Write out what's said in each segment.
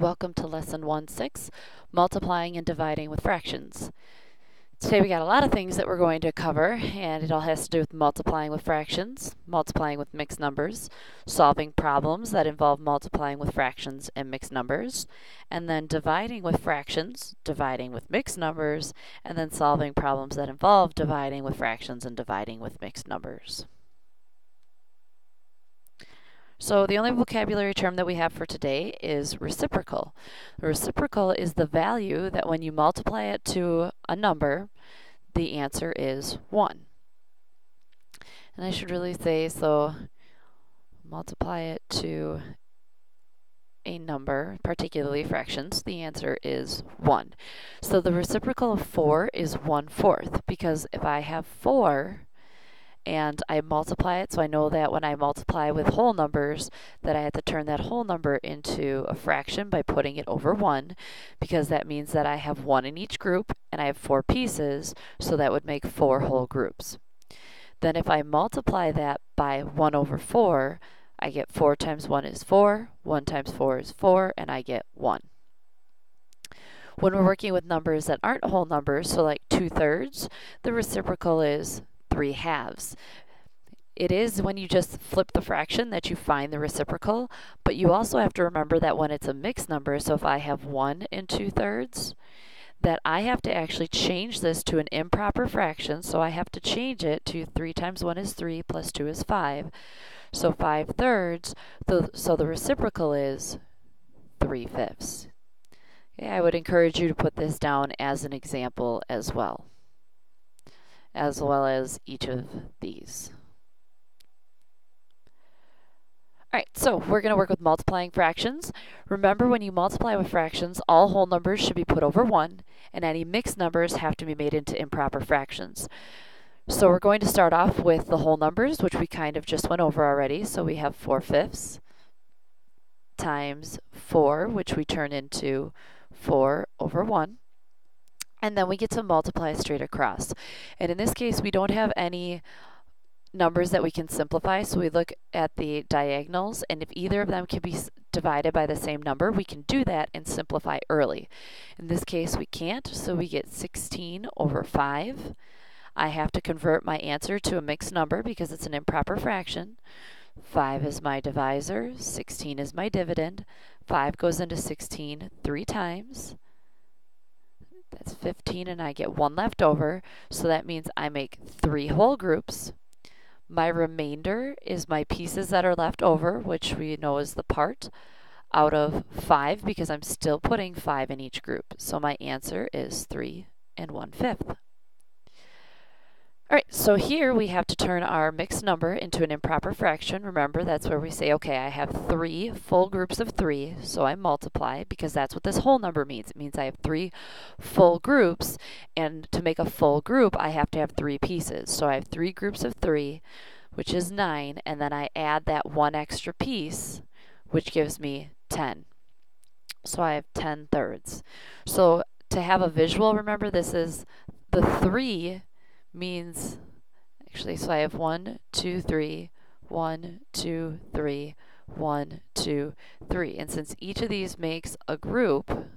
Welcome to Lesson 1-6, Multiplying and Dividing with Fractions. Today we got a lot of things that we're going to cover, and it all has to do with multiplying with fractions, multiplying with mixed numbers, solving problems that involve multiplying with fractions and mixed numbers, and then dividing with fractions, dividing with mixed numbers, and then solving problems that involve dividing with fractions and dividing with mixed numbers. So the only vocabulary term that we have for today is reciprocal. The reciprocal is the value that when you multiply it to a number, the answer is 1. And I should really say, so multiply it to a number, particularly fractions, the answer is 1. So the reciprocal of 4 is 1/4, because if I have 4, and I multiply it, so I know that when I multiply with whole numbers that I have to turn that whole number into a fraction by putting it over 1, because that means that I have 1 in each group and I have 4 pieces, so that would make 4 whole groups. Then if I multiply that by 1/4, I get 4 times 1 is 4, 1 times 4 is 4, and I get 1. When we're working with numbers that aren't whole numbers, so like 2/3, the reciprocal is 3/2. It is when you just flip the fraction that you find the reciprocal, but you also have to remember that when it's a mixed number, so if I have 1 and 2/3, that I have to actually change this to an improper fraction, so I have to change it to 3 times 1 is 3 plus 2 is 5. So 5/3, so the reciprocal is 3/5. Okay, I would encourage you to put this down as an example as well as each of these. Alright, so we're going to work with multiplying fractions. Remember, when you multiply with fractions, all whole numbers should be put over 1, and any mixed numbers have to be made into improper fractions. So we're going to start off with the whole numbers, which we kind of just went over already. So we have 4/5 times 4, which we turn into 4/1. And then we get to multiply straight across. And in this case, we don't have any numbers that we can simplify, so we look at the diagonals, and if either of them can be divided by the same number, we can do that and simplify early. In this case, we can't, so we get 16/5. I have to convert my answer to a mixed number because it's an improper fraction. 5 is my divisor, 16 is my dividend. 5 goes into 16 3 times. That's 15, and I get 1 left over, so that means I make 3 whole groups. My remainder is my pieces that are left over, which we know is the part, out of 5, because I'm still putting 5 in each group. So my answer is 3 1/5. Alright, so here we have to turn our mixed number into an improper fraction. Remember, that's where we say, okay, I have 3 full groups of 3, so I multiply, because that's what this whole number means. It means I have 3 full groups, and to make a full group, I have to have 3 pieces. So I have 3 groups of 3, which is 9, and then I add that 1 extra piece, which gives me 10. So I have 10/3. So to have a visual, remember, this is the 3 means, actually, so I have 1 2 3, 1 2 3, 1 2 3, and since each of these makes a group,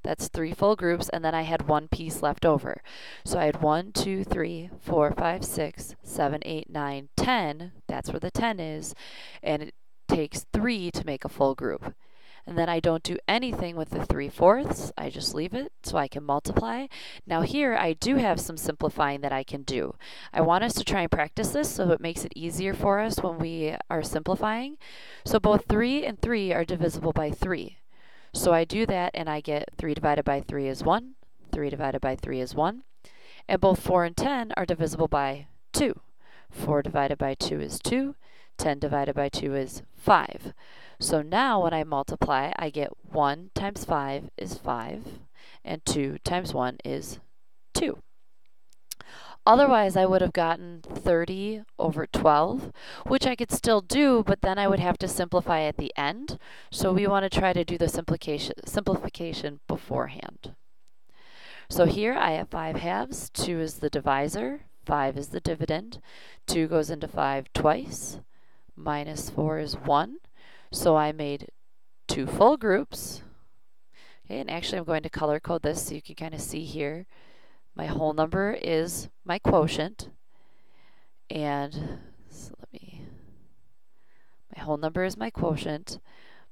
that's 3 full groups, and then I had 1 piece left over. So I had 1 2 3 4 5 6 7 8 9 10. That's where the 10 is, and it takes 3 to make a full group. And then I don't do anything with the 3/4, I just leave it so I can multiply. Now here I do have some simplifying that I can do. I want us to try and practice this so it makes it easier for us when we are simplifying. So both 3 and 3 are divisible by 3. So I do that and I get 3 divided by 3 is 1, 3 divided by 3 is 1. And both 4 and 10 are divisible by 2. 4 divided by 2 is 2, 10 divided by 2 is 5. So now when I multiply, I get 1 times 5 is 5, and 2 times 1 is 2. Otherwise, I would have gotten 30/12, which I could still do, but then I would have to simplify at the end. So we want to try to do the simplification beforehand. So here I have 5/2. 2 is the divisor, 5 is the dividend. 2 goes into 5 twice. Minus 4 is 1. So I made 2 full groups. Okay, and actually I'm going to color code this so you can kind of see here. My whole number is my quotient, and so my whole number is my quotient,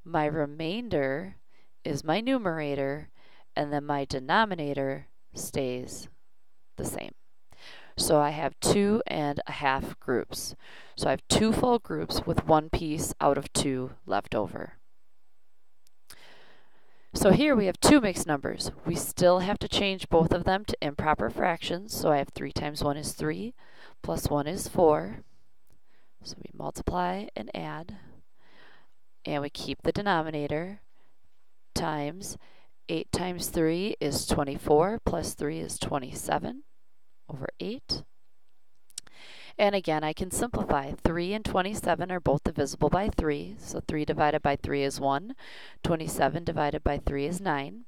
my remainder is my numerator, and then my denominator stays the same. So I have 2.5 groups. So I have 2 full groups with 1 piece out of 2 left over. So here we have 2 mixed numbers. We still have to change both of them to improper fractions. So I have 3 times 1 is 3, plus 1 is 4. So we multiply and add, and we keep the denominator, times 8 times 3 is 24, plus 3 is 27 over 8. And again, I can simplify. 3 and 27 are both divisible by 3, so 3 divided by 3 is 1. 27 divided by 3 is 9.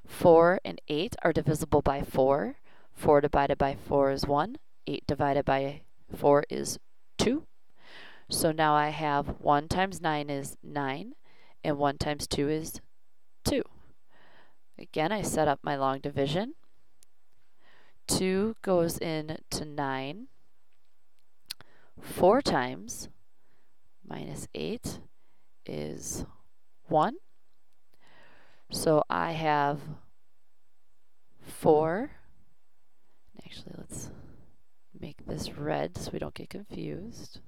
4 and 8 are divisible by 4. 4 divided by 4 is 1. 8 divided by 4 is 2. So now I have 1 times 9 is 9, and 1 times 2 is 2. Again, I set up my long division. 2 goes into 9. 4 times minus 8 is 1. So I have 4. Actually, let's make this red so we don't get confused.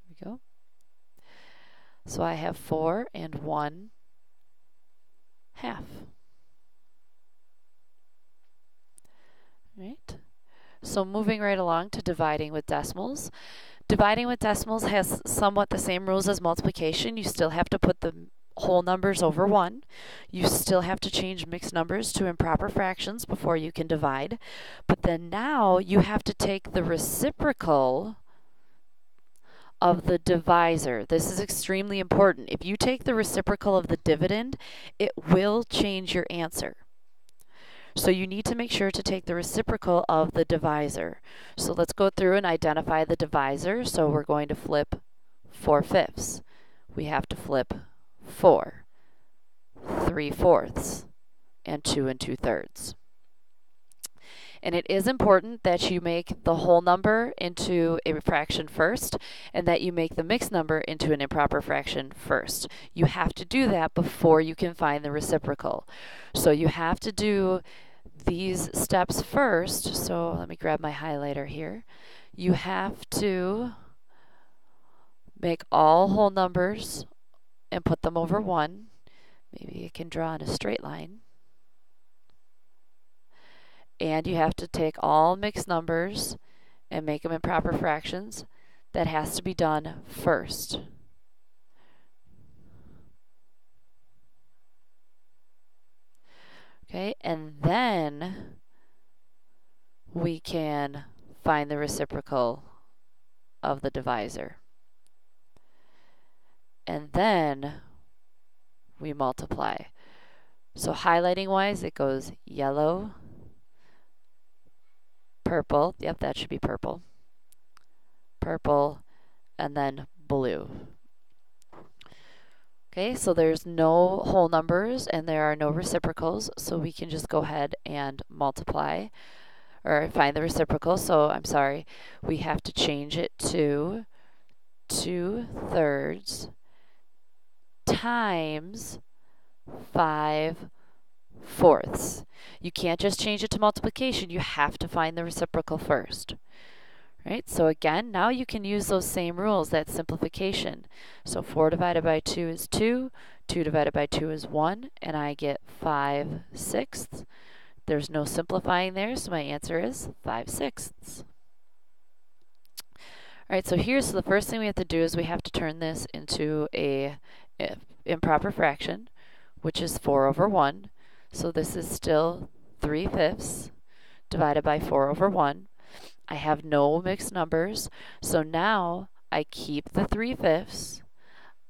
There we go. So I have 4 and 1 half. Right? So moving right along to dividing with decimals. Dividing with decimals has somewhat the same rules as multiplication. You still have to put the whole numbers over 1. You still have to change mixed numbers to improper fractions before you can divide. But then now you have to take the reciprocal of the divisor. This is extremely important. If you take the reciprocal of the dividend, it will change your answer. So you need to make sure to take the reciprocal of the divisor. So let's go through and identify the divisor. So we're going to flip 4/5. We have to flip 4, 3/4, and 2 2/3. And it is important that you make the whole number into a fraction first, and that you make the mixed number into an improper fraction first. You have to do that before you can find the reciprocal. So you have to do these steps first. So let me grab my highlighter here. You have to make all whole numbers and put them over 1. Maybe you can draw in a straight line. And you have to take all mixed numbers and make them in proper fractions. That has to be done first. Okay, and then we can find the reciprocal of the divisor. And then we multiply. So highlighting wise, it goes yellow, purple, yep, that should be purple, purple, and then blue. Okay, so there's no whole numbers and there are no reciprocals, so we can just go ahead and multiply or find the reciprocal. So I'm sorry, we have to change it to 2/3 times 5/4. You can't just change it to multiplication, you have to find the reciprocal first. Right, so again, now you can use those same rules, that simplification. So 4 divided by 2 is 2, 2 divided by 2 is 1, and I get 5/6. There's no simplifying there, so my answer is 5/6. Alright, so here's the first thing we have to do is we have to turn this into a improper fraction, which is 4/1. So this is still 3/5 divided by 4/1. I have no mixed numbers, so now I keep the 3/5,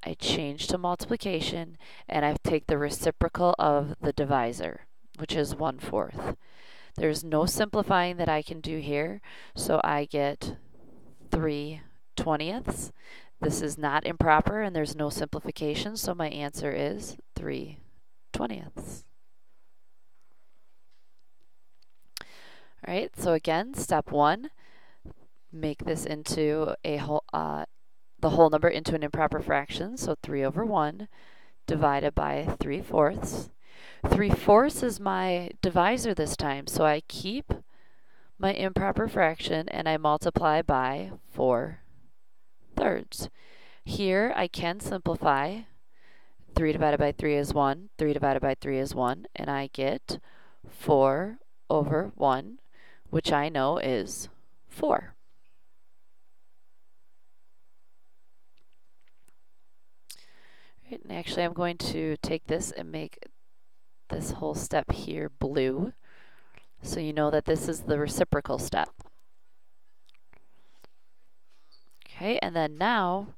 I change to multiplication, and I take the reciprocal of the divisor, which is 1/4. There's no simplifying that I can do here, so I get 3/20. This is not improper and there's no simplification, so my answer is 3/20. All right, so again, step 1, make this into a the whole number into an improper fraction, so 3/1 divided by 3/4. 3/4 is my divisor this time, so I keep my improper fraction and I multiply by 4/3. Here I can simplify. 3 divided by 3 is 1, 3 divided by 3 is 1, and I get 4/1, which I know is 4. Right, and actually I'm going to take this and make this whole step here blue, so you know that this is the reciprocal step. Okay, and then now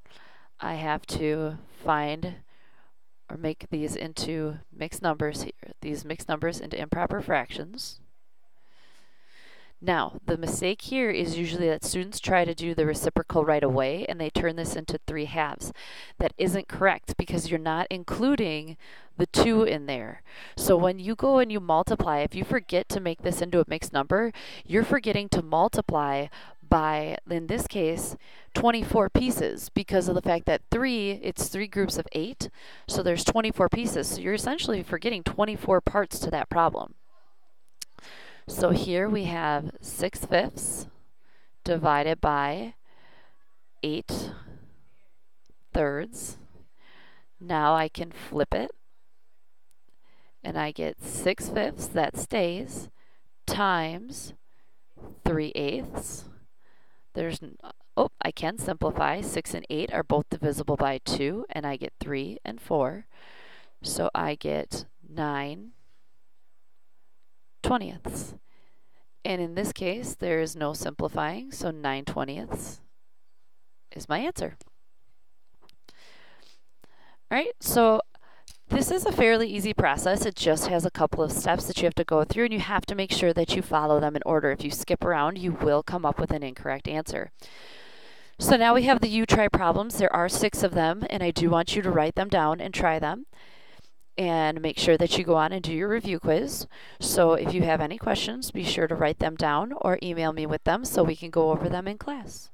I have to find or make these into mixed numbers here, these mixed numbers into improper fractions. Now, the mistake here is usually that students try to do the reciprocal right away and they turn this into 3/2. That isn't correct because you're not including the 2 in there. So when you go and you multiply, if you forget to make this into a mixed number, you're forgetting to multiply by, in this case, 24 pieces because of the fact that it's 3 groups of 8, so there's 24 pieces. So you're essentially forgetting 24 parts to that problem. So here we have 6/5 divided by 8/3. Now I can flip it and I get 6/5, that stays, times 3/8. I can simplify. 6 and 8 are both divisible by 2, and I get 3 and 4. So I get 9/20. And in this case, there is no simplifying, so 9/20 is my answer. All right, so this is a fairly easy process. It just has a couple of steps that you have to go through, and you have to make sure that you follow them in order. If you skip around, you will come up with an incorrect answer. So now we have the you-try problems. There are 6 of them, and I do want you to write them down and try them. And make sure that you go on and do your review quiz. So if you have any questions, be sure to write them down or email me with them so we can go over them in class.